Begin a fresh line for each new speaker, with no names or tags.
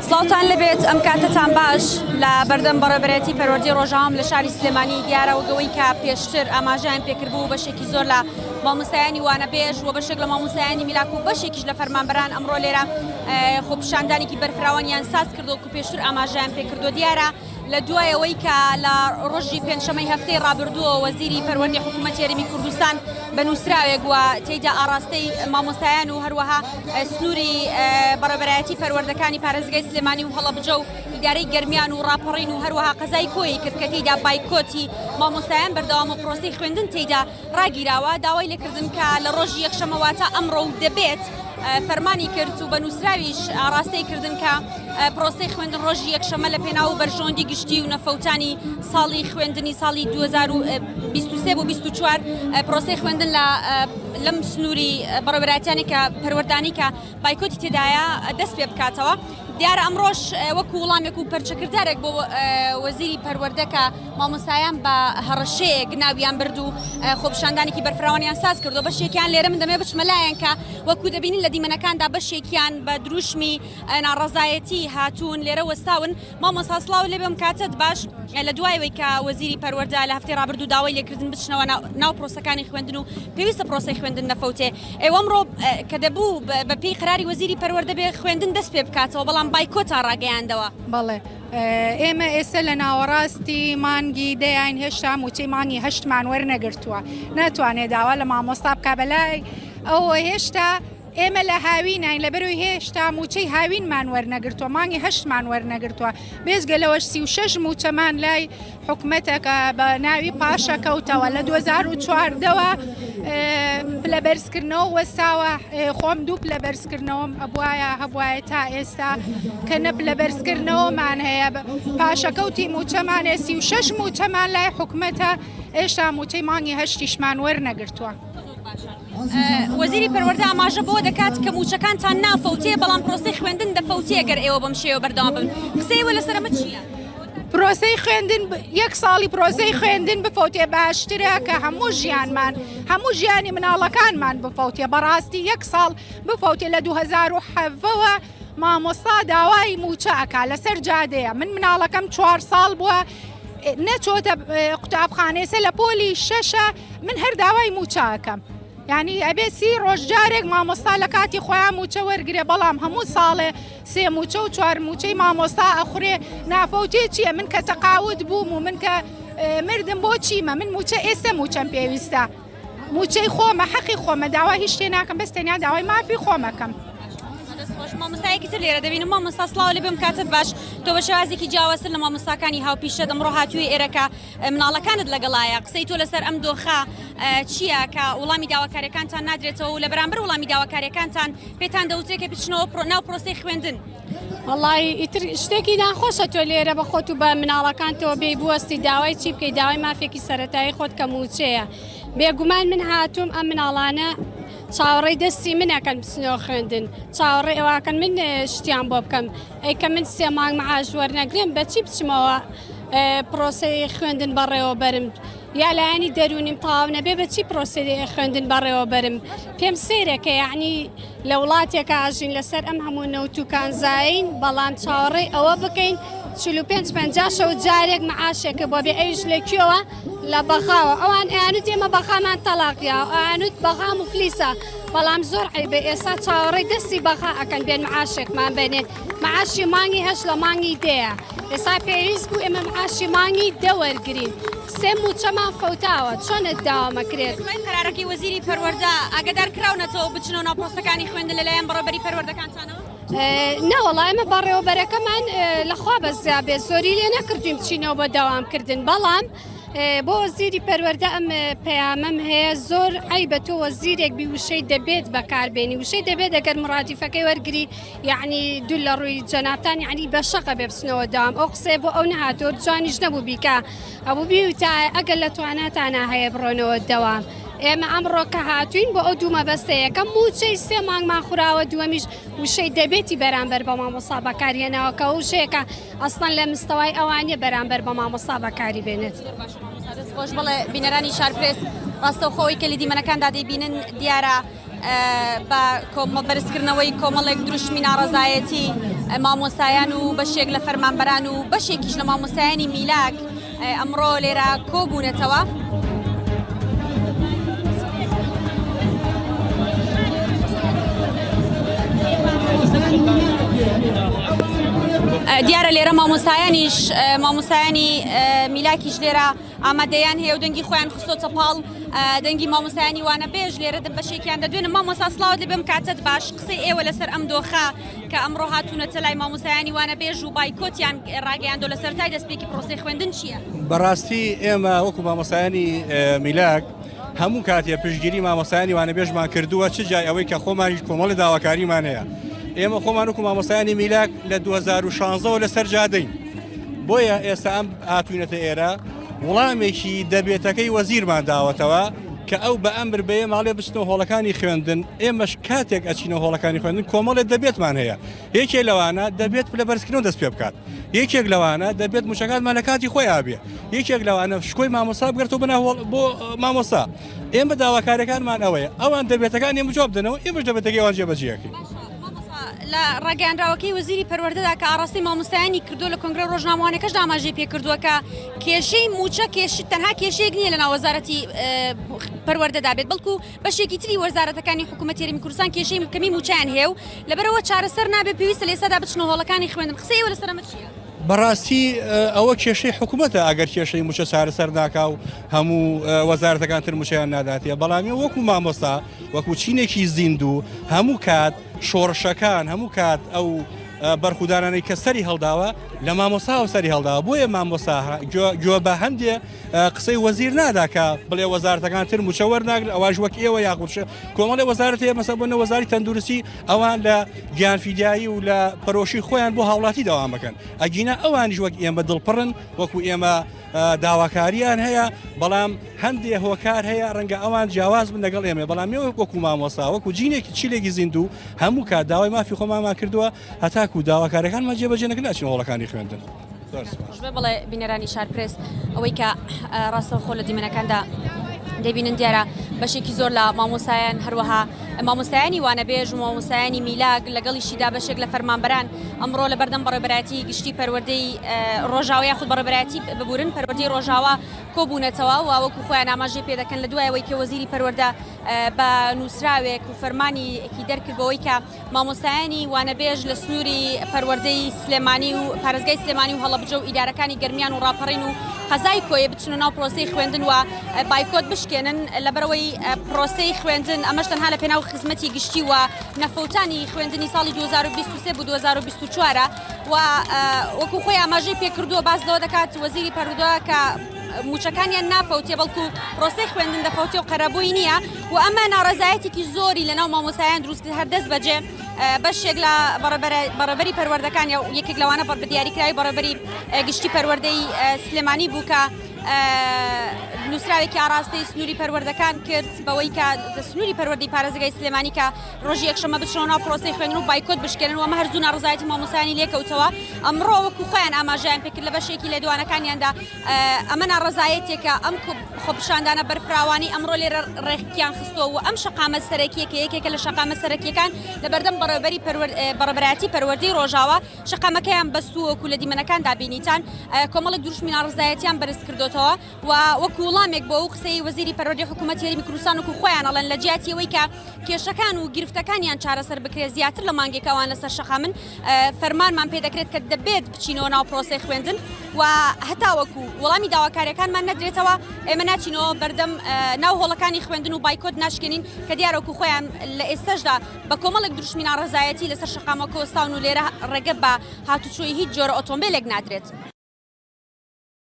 سڵاوتان لەبێت ئەم کاتتان باش لە بەردەم بەڕێبەرێتی پەروەردەی ڕۆژهەڵام لە شاری سلێمانی دیارەوەگەوەی کە پێشتر ئاماژیان پێکردبوو بەشێکی زۆر لە مامۆستایانی وانەبێژ و بەشێک لە مامۆستایانی میلاک و بەشێکیش لە فەرمانبەران ئەمڕۆ لێرە خۆپیشاندانێکی بەرفراوانیان ساز کردو و پێشتر ئاماژیان پێکردو دیارە لە دوایەوەی کە لە ڕۆژی پێنجشەمەی هەفتەی ڕابردووە وەزیری پەروەردەی حکوومەتی هەرێمی کوردستان بە نووسراوێک وە تێیدا ئاراستەی مامۆستایان و هەروەها سنووری بەڕێبەرایەتی پەروەردەکانی پارێزگای سلێمانی و هەڵەبجە و ئیدارەی گەرمیان و ڕاپەڕین و هەروەها قەزای کۆیی کرد کە تێیدا بایکۆتی مامۆستایان بەردەوام و پرۆسەی خوێندن تێیدا ڕاگیراوە داوای لێکردن کە لە ڕۆژی یەکشەمە واتە ئەمڕۆ دەبێت فەرمانی کرد و بە نووسراویش ئاراستەی کردن کە پرۆسەی خوێندن ڕۆژی یەکشەمە لە پێناو بەرژۆندی گشتی و نەفەوتانی ساڵی خوێندنی ساڵی 2023 بۆ 24 پرۆسەی خوێندن لەم سنووری بەڕێوەبەرایەتیانی کە پەروەردانی کە بایکۆتی تێدایە دەست پێ بکاتەوە. دیارە ئەمڕۆژ وەکو وڵامێک و پەرچەکردارێک بۆ وەزیری پەروەردە کە مامۆستایان بە هەڕەشەیەک ناویان برد و خۆپیشاندانێکی بەرفراوانیان ساز کردو بەشێکیان لێرە من دەمێ بچمە لایەن کە وەکو دەبینین لە دیمەنەکاندا بەشێکیان بە دروشمی ناڕەزایەتی هاتوون لێرە وەستاون. مامۆستا سڵاو لێ بێم کاتت باش لە دوایەوەی کە وەزیری پەروەردە لە هەفتەی ڕابردوو داوای لێکردن بچنەوە ناو پرۆسەکانی خوێندن و پێویستە پرۆسەی خوێندن نەفەوتێ ئێوە ئەمڕۆ کە دەبوو بە پێی قەراری وەزیری پەروەردە بێ خوێندن دەست پێ بکاتەوە بەڵام بایکۆتان ڕاگەیاندەوە.
بەڵێ ئێمە ئێستا لە ناوەڕاستی مانگی دەیان هێشتا موچەی مانگی هەشتمان وەرنەگرتووە ناتوانێت داوا لە مامۆستا بکە بەلای ئەوە هێشتا ئێمە لە هاوینین لەبەروی هێشتا موچەی هاوینمان وەرنەگرتووە مانگی هەشتمان وەرنەگرتووە بێزگە لەوەش 36 موچەمان لای حکوومەتەکە بە ناوی پاشەکەوتەوە لە 2014ەوە پلە بەرزکردنەوە وەستاوە خۆم دوو پلە بەرزکردنەوەم هەبواە تا ئێستا کە نە پلە بەرزکردنەوەمان هەیە پاشەکەوتی موچەمانێ 36 موچەمان لای حکوومەتە ئێشتا موچەی مانگی هەشتیشمان وەرنەگرتووە.
وەزیری پەروەردە ئاماژە بۆ دەکات کە موچەکانتان نافەوتێ بەڵام پرۆسەی خوێندن دەفەوتێ گەر ئێوە بەم شێوە بەردەوام بن. قسەیەوە لەسەرمە چییە؟
پرۆسەی خوێندن یەک ساڵی پرۆسەی خوێندن بفەوتێ باشترە کە هەموو ژیانمان هەموو ژیانی مناڵەکانمان بفەوتێ بەڕاستی یەک ساڵ بفەوتێ لە 2007ەوە مامۆستا داوای موچەکە لەسەر جادەیە من مناڵەکەم 4 ساڵ بووە نەچۆتە قوتابخانێسە لە پۆلی شەشە من هەر داوای موچەکەم یعنی ئەبێ 30 ڕۆژجارێک مامۆستا لە کاتی خۆیان موچە وەرگرێ بەڵام هەموو ساڵێ 3 موچە و 4 موچەی مامۆستا ئەخورێ نافەوتێ چییە من کە تەقاوت بووم و من کە مردم بۆ چیمە من موچە ئێستا موچەم پێویستە موچەی خۆمە حەقی خۆمە داوای هیچ شتێ ناکەم بەس تەنیا داوای مافی خۆمەکەم.
مامۆستایەکی تر لێرە دەبینم مامۆستا سڵاو لێ بێم کاتت باش تۆ بە شێوازێکی جیاوازتر لە مامۆستاکانی هاوپیشەت ئەمڕۆ هاتووی ئێرەکە مناڵەکانت لەگەڵایە قسەی تۆ لەسەر ئەم دۆخە چییە کە وڵامی داواکاریەکانتان نادرێتەوە و لە بەرامبەر وڵامی داواکاریەکانتان پێتان دەوترێت کە بچنەوە ناو پرۆسەی خوێندن؟
وەڵی ئیتر شتێکی ناخۆشە تۆ لێرە بە خۆت و بە مناڵەکانتەوە بێ بوەستی داوای چی بکەی داوای مافێکی سەرەتایی خۆت کە موچەیە بێگومان من هاتووم ئەم مناڵانە چاوەڕێی دەستی منەکەن بچنەوە خوێندن چاوەڕێ ئەواکەن من شتیان بۆ بکەم ئەیکە من 3 مانگ مەعاش وەرنەگرێم بەچی بچمەوە پرۆسەی خوێندن بەڕێوە بەرم یا لایەنی دەرونیم تاو نەبێ بەچی پرۆسەی خوێندن بەڕێوە بەرم پێم سێرەکە یعنی لە وڵاتێکە ئاژین لەسەر ئەم هەموو نەوتوکانزایین بەڵام چاوەڕێی ئەوە بکەین 45-50 جارێک مەعاشێکە بۆ بێ ئەویش لەکوێوە لە بەخاوە ئەوان ئەیانوت ئێمە بەخامان تەلاقیە ئەیانوت بەخا مفلیسە بەڵام زۆر عیبێ ئێستا چاوەڕێی دەستی بەخا ئەکەن بێن مەعاشێکمان بێنێت مەعاشی مانگی هەش لە مانگی دەیە ئێستا پێویست بوو ئێمە مەعاشی مانگی دەوەرگرین 3 موچەمان فەوتاوە چۆنت داوامەکرێت
قەرارەکەی وەزیری پەروەردە ئاگادار کراونەتەوە بچنەوە ناو پرۆسەکانی خوێندن لەلایەن بەڕێوەبەری پەروەردەکانتانەوە؟
نەوەڵای ئەمە بەڕێوەبەرەکەمان لەخوا بەزیا بێت زۆری لێ نەکردویم بچینەوە بە داوامکردن بەڵام بۆ وەزیری پەروەردە ئەم پەیامەم هەیە زۆر عیبە تۆ وەزیرێک بی وشەی دەبێت بەکاربێنی وشەی دەبێت ئەگەر مرادیفەکەی وەرگری یعنی دوو لە ڕووی جەنابتان یعنی بە شەقە بێ بچنەوە داوام ئەو قسێ بۆ ئەو نەهاتۆ جوانیش نەبوو بیکە ئەبوو بیوتە ئەگەر لە تواناتانە هەیە بڕۆنەوە دەوام ئێمە ئەمڕۆ کە هاتوین بۆ ئەو دوو مەبەستە یەکەم موچەی 3 مانگمان خوراوە دووەمیش وشەی دەبێتی بەرامبەر بە مامۆستا بەکارهێناوە کە وشەیەکە ئەسڵەن لە مستەوای ئەوانیە بەرامبەر بە مامۆستا بەکاری بێنێت.
خۆش بڵێ بینەرانی شارپرێس ڕاستەوخۆی کە لە دیمەنەکاندا دەبینن دیارە بە بەرزکردنەوەی کۆمەڵێک دروشمی ناڕەزایەتی مامۆستایان و بەشێک لە فەرمانبەران و بەشێکیش لە مامۆستایانی میلاک ئەمڕۆ لێرە کۆبوونەتەوە. دیارە لێرە مامۆستایانی میلاکیش لێرە ئامادەیان هەیە و دەنگی خۆیان خستۆتە پاڵ دەنگی مامۆستایانی وانە بێژ لێرە بەشێکیان دەدوێنە. مامۆستا سڵاوت لێ بم کاتت باش قسەی ئێوە لەسەر ئەم دۆخە کە ئەمڕۆ هاتوونەتە لای مامۆستایانی وانە بێژ و بایکۆتیان ڕاگەیاندۆ لە سەرەتای دەستپێکی پرۆسەی خوێندن چییە؟
بەڕاستی ئێمە وەکو مامۆستایانی میلاک هەموو کاتێ پشتگیری مامۆستایانی وانە بێژمان کردووە چ جای ئەوەی کە خۆمانیش کۆمەڵی داواکاریمان هەیە. ئێمە خۆمان وەکو مامۆستایانی میلاک لە 2016 لەسەر جادەین، بۆیە ئێستا ئەم هاتوینەتە ئێرە وەڵامێکی دەبێتەکەی وەزیرمان داوەتەوە کە ئەو بە ئەمر بێ ماڵێ بچنەوە هۆڵەکانی خوێندن. ئێمەش کاتێک ئەچینە هۆڵەکانی خوێندن کۆمەڵێک دەبێتمان هەیە، یەکێک لەوانە دەبێت لە بەرزکردنەوە دەست پێ بکات، یەکێک لەوانە دەبێت موشەکانمان لە کاتی خۆی ئابێ، یەکێک لەوانە شکۆی مامۆستا بگرێتەوە بۆ مامۆستا. ئێمە داواکاریەکانمان ئەوەیە، ئەوان دەبێتەکان ئێمە جواب دەنەوە، ئێمەش دەبێتەکەی ئەوان جێبەجێەکەی.
لە ڕاگەیاندراوەکەی وەزیری پەروەردەدا کە ئاڕاستی مامۆستایانی کردو لە کۆنگرە ڕۆژنامەوانەکەش داماژەی پێ کردووە کە کێشەی موچە تەنها کێشەیەک نییە لە ناو وەزارەتی پەروەردەدا بێت، بەڵکو بەشێکی تری وەزارەتەکانی حکوومەتی هەرێمی کوردستان کێشەی کەمی موچیان هەیە و لەبەرەوە چارەسەر نابێت پێویستە لێسەدا بچنەوە هۆڵەکانی خوێندن. قسەی ئێوە لەسەر ئەمە چییە؟
بەڕاستی ئەوە کێشەی حکوومەتە ئەگەر کێشەی موچە چارەسەر ناکا و هەموو وەزارەتەکان تر موچیان ناداتێ، بەڵامی وەکو مامۆستا وەکو چینێکی زیندوو هەموو کات شۆڕشەکان هەموو کات ئەو بەرخودانانەی کە سەری هەڵداوە لە مامۆستا و سەری هەڵداوە، بۆیە مامۆستا گوێ بە هەندێ قسەی وەزیر نادا کە بڵێ وەزارەتەکان تر موچە وەرناگرن، ئەواش وەک ئێوە یاخود کۆمەڵی وەزارەت هەیە مەسەڵەن بۆنە وەزاری تەندروستی ئەوان لە گیانفیدایی و لە پەرۆشی خۆیان بۆ هاوڵاتی داوام بکەن، ئەگینە ئەوانیش وەک ئێمە دڵپڕن وەکو ئێمە داواکاریان هەیە، بەڵام هەندێک هۆکار هەیە ڕەنگە ئەوان جیاواز بن لەگەڵ ئێمە، بەڵام وەکو مامۆستا وەکو جینێکی چیلێکی زیندوو هەموو کات داوای مافی خۆمانمان کردووە هەتاکو داواکاریەکانمان جێبەجێ نەکردن ئەچین هۆڵەکانی خوێندن.
بڵێ بینەرانی شارپرس ئەوەی کە ڕاستەوخۆ لە دیمەنەکاندا دەبینن دیارە بەشێکی زۆر لە مامۆستایان هەروەها مامۆستایانی وانەبێژ و مامۆستایانی میلاک لەگەڵیشیدا بەشێک لە فەرمانبەران ئەمڕۆ لە بەردەم بەڕێبەرایەتی گشتی پەروەردەی ڕۆژاوە یاخود بەڕێبەرایەتی ببورن پەروەردەی ڕۆژاوە کۆبوونەتەوە و وەکو خۆیان ئاماژەی پێ دەکەن لە دوایەوەی کە وەزیری پەروەردە بە نووسراوێک و فەرمانێکی دەرکردەوەی کە مامۆستایانی وانەبێژ لە سنووری پەروەردەی سلێمانی و پارێزگای سلێمانی و هەڵەبجە و ئیدارەکانی گەرمیان و ڕاپەڕین و قەزای کۆیە بچنە ناو پرۆسەی خوێندن و بایکۆت بشکێنن لەبەرەوەی پرۆسەی خوێندن. ئەمەش تەنها لە پێناو خزمەتی گشتی و نەفەوتانی خوێندنی ساڵی 2023 بۆ 2024 و وەکو خۆی ئاماژەی پێکردووە باس لەوە دەکات وەزیری پەروەردە کە موچەکانیان نافەوتێ بەڵکو پرۆسەی خوێندن دەفەوتێ و قەرەبووی نییە و ئەمە ناڕەزایەتێکی زۆری لە ناو مامۆستایان دروست کرد هەر دەست بەجێ بەشێک لە بەڕێبەری پەروەردەکان یا یەکێک لەوانە بە دیاریکراوی بەڕێبەری گشتی پەروەردەی سلێمانی بوو کە نووسراوێکی ئاڕاستەی سنووری پەروەردەکان کرد بەوەی کە سنووری پەروەردەی پارێزگای سلێمانی کە ڕۆژی یەکشەمە بچنەوە ناو پرۆسەی خوێندن و بایکۆت بشکێنن و ئەمە هەرزوو ناڕزایەتی مامۆستایانی لێکەوتەوە. ئەمڕۆ وەکو خۆیان ئاماژەیان پێکرد لە بەشێکی لە دیوانەکانیاندا ئەمە ناڕزایەتێکە ئەم خۆپشاندانە بەرفراوانی ئەمڕۆ لێرە ڕێکیان خستەوە و ئەم شەقامە سەرەکیەکە یەکێکە لە شەقامە سەرەکیەکان لە بەردەم بەڕێبەرایەتی پەروەردەی ڕۆژاوە شەقامەکەیان بەستووە وەکو لە دیمەنەکاندا بینیتان کۆمەڵێک دروشمی ناڕزایەتیان بەرز کردوتەوە و وەکو وڵامێک بۆ ئەو قسەی وەزیری پەروەردەی حکوومەتی هەرێمی کوردستان وەکو خۆیان ئەڵێن لە جیاتی ئەوەی کە کێشەکان و گرفتەکانیان چارەسەر بکرێت زیاتر لە مانگێکەوان لەسەر شەقامن فەرمانمان پێ دەکرێت کە دەبێت بچینەوە ناو پرۆسەی خوێندن و هەتا وەکو وەڵامی داواکاریەکانمان نەدرێتەوە ئێمە ناچینەوە بەردەم ناو هۆڵەکانی خوێندن و بایکۆت ناشکێنین کە دیارە وەکو خۆیان لە ئێستەشدا بە کۆمەڵێک دروشمی ناڕزایەتی لەسەر شەقامە کۆستاون و لێرە ڕێگە بە هاتوچۆی هیچ جۆرە ئۆتۆمبیلێک نادرێت.